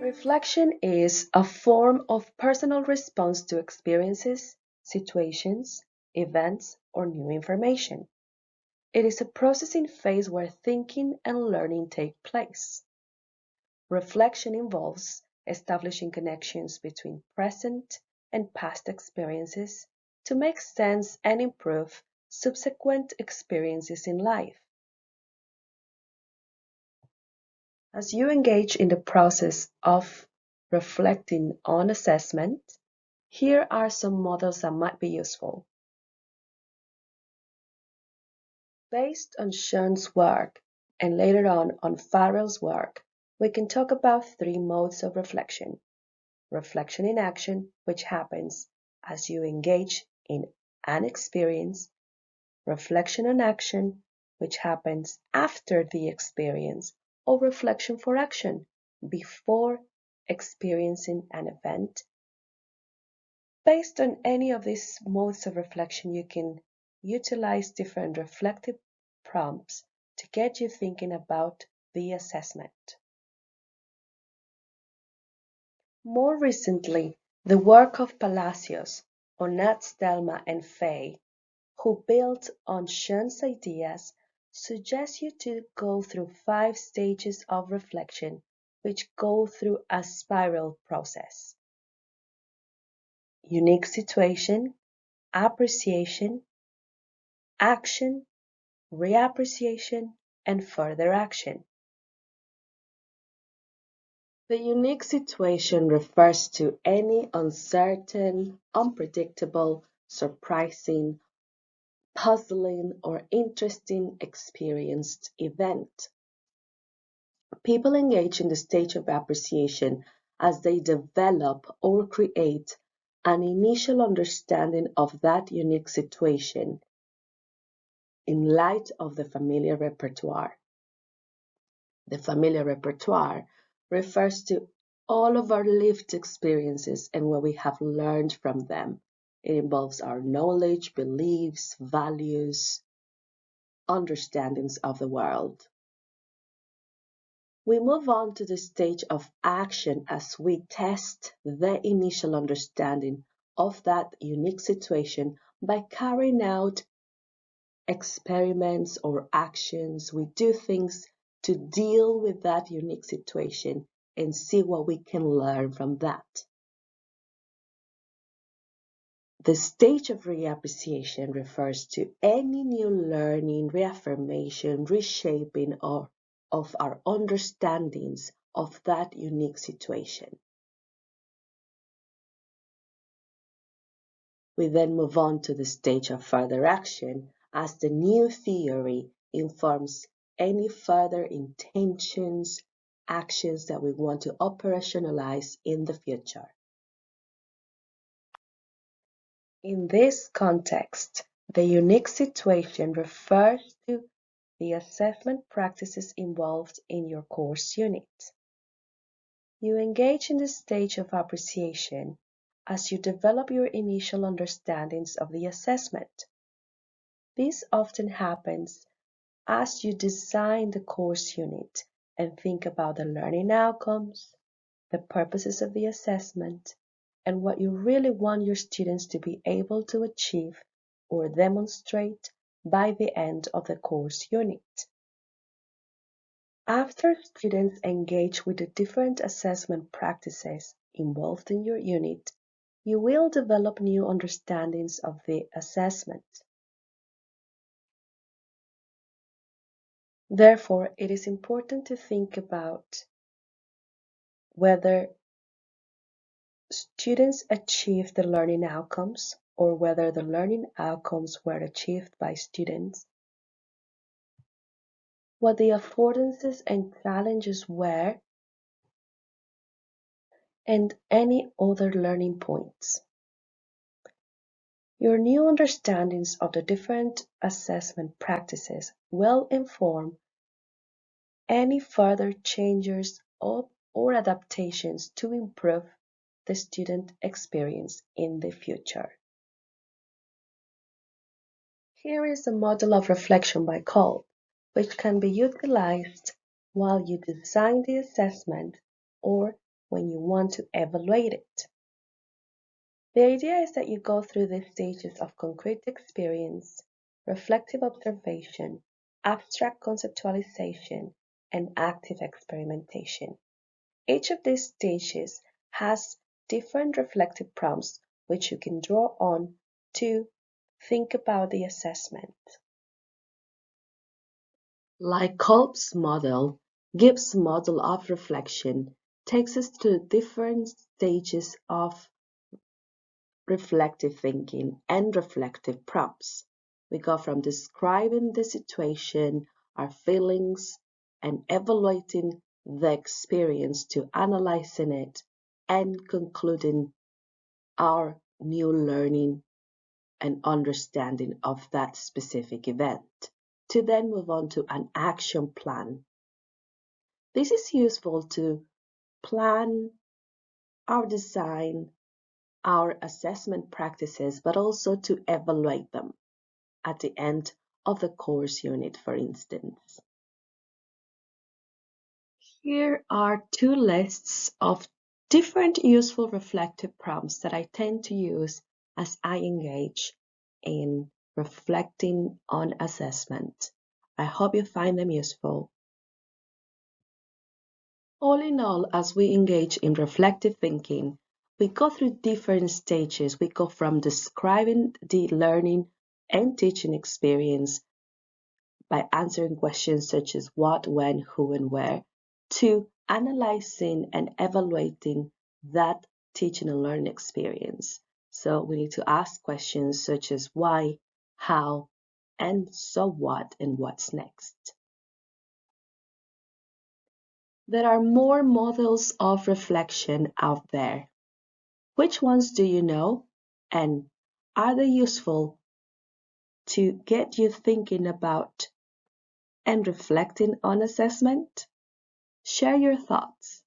Reflection is a form of personal response to experiences, situations, events, or new information. It is a processing phase where thinking and learning take place. Reflection involves establishing connections between present and past experiences to make sense and improve subsequent experiences in life. As you engage in the process of reflecting on assessment, here are some models that might be useful. Based on Schoen's work and later on Farrell's work, we can talk about three modes of reflection. Reflection in action, which happens as you engage in an experience. Reflection on action, which happens after the experience, or reflection for action, before experiencing an event. Based on any of these modes of reflection, you can utilize different reflective prompts to get you thinking about the assessment. More recently, the work of Palacios, Onat Stelma and Fay, who built on Schoen's ideas, suggests you to go through 5 stages of reflection, which go through a spiral process. Unique situation, appreciation, action, reappreciation, and further action. The unique situation refers to any uncertain, unpredictable, surprising, puzzling, or interesting experienced event. People engage in the stage of appreciation as they develop or create an initial understanding of that unique situation in light of the familiar repertoire. The familiar repertoire refers to all of our lived experiences and what we have learned from them. It involves our knowledge, beliefs, values, understandings of the world. We move on to the stage of action as we test the initial understanding of that unique situation by carrying out experiments or actions. We do things to deal with that unique situation and see what we can learn from that. The stage of reappreciation refers to any new learning, reaffirmation, reshaping of our understandings of that unique situation. We then move on to the stage of further action as the new theory informs any further intentions, actions that we want to operationalize in the future. In this context, the unique situation refers to the assessment practices involved in your course unit. You engage in the stage of appreciation as you develop your initial understandings of the assessment. This often happens as you design the course unit and think about the learning outcomes, the purposes of the assessment, and what you really want your students to be able to achieve or demonstrate by the end of the course unit. After students engage with the different assessment practices involved in your unit, you will develop new understandings of the assessment. Therefore, it is important to think about whether students achieve the learning outcomes or whether the learning outcomes were achieved by students, what the affordances and challenges were, and any other learning points. Your new understandings of the different assessment practices will inform any further changes or adaptations to improve the student experience in the future. Here is a model of reflection by Kolb, which can be utilized while you design the assessment or when you want to evaluate it. The idea is that you go through these stages of concrete experience, reflective observation, abstract conceptualization, and active experimentation. Each of these stages has different reflective prompts which you can draw on to think about the assessment. Like Kolb's model, Gibbs' model of reflection takes us through different stages of reflective thinking and reflective prompts. We go from describing the situation, our feelings, and evaluating the experience to analyzing it and concluding our new learning and understanding of that specific event, to then move on to an action plan. This is useful to plan our design, our assessment practices, but also to evaluate them at the end of the course unit, for instance. Here are two lists of different useful reflective prompts that I tend to use as I engage in reflecting on assessment. I hope you find them useful. All in all, as we engage in reflective thinking, we go through different stages. We go from describing the learning and teaching experience by answering questions such as what, when, who, and where, to analyzing and evaluating that teaching and learning experience. So we need to ask questions such as why, how, and so what, and what's next. There are more models of reflection out there. Which ones do you know? And are they useful to get you thinking about and reflecting on assessment? Share your thoughts.